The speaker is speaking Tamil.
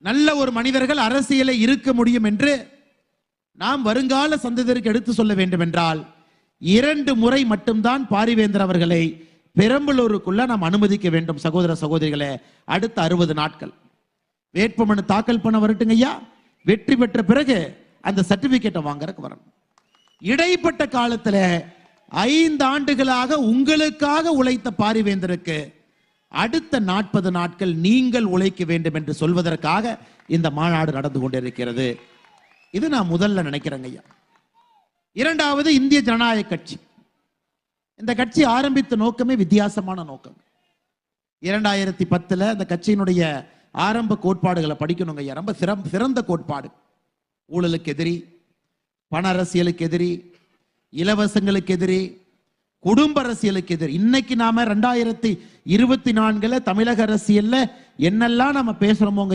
நல்ல ஒரு மனிதர்கள் அரசியலை இருக்க முடியும் என்று நாம் வருங்கால சந்ததியருக்கு எடுத்து சொல்ல வேண்டும் என்றால் 2 முறை மட்டும்தான் பாரிவேந்தர் அவர்களை பெரம்பலூருக்குள்ள நாம் அனுமதிக்க வேண்டும். சகோதர சகோதரிகளே, அடுத்த 60 நாட்கள் வேட்புமனு தாக்கல் பண்ண வரட்டுங்க ஐயா. வெற்றி பெற்ற பிறகு அந்த சர்டிபிகேட்டை வாங்கறதுக்கு வரணும். இடைப்பட்ட காலத்தில் 5 ஆண்டுகளாக உங்களுக்காக உழைத்த பாரிவேந்தருக்கு அடுத்த 40 நாட்கள் நீங்கள் உழைக்க வேண்டும் என்று சொல்வதற்காக இந்த மாநாடு நடந்து கொண்டிருக்கிறது. இது நான் முதல்ல நினைக்கிறேங்க ஐயா. இரண்டாவது, இந்திய ஜனநாயக கட்சி. இந்த கட்சி ஆரம்பித்த நோக்கமே வித்தியாசமான நோக்கம். 2010 இந்த கட்சியினுடைய ஆரம்ப கோட்பாடுகளை படிக்கணுங்க ஐயா. ரொம்ப சிறந்த கோட்பாடு. ஊழலுக்கு எதிரி, பண அரசியலுக்கு எதிரி, இலவசங்களுக்கு எதிரி, குடும்ப அரசியலுக்கு எதிரி. இன்னைக்கு நாம 2024 தமிழக அரசியல்ல என்னெல்லாம் நம்ம பேசுறோமோங்க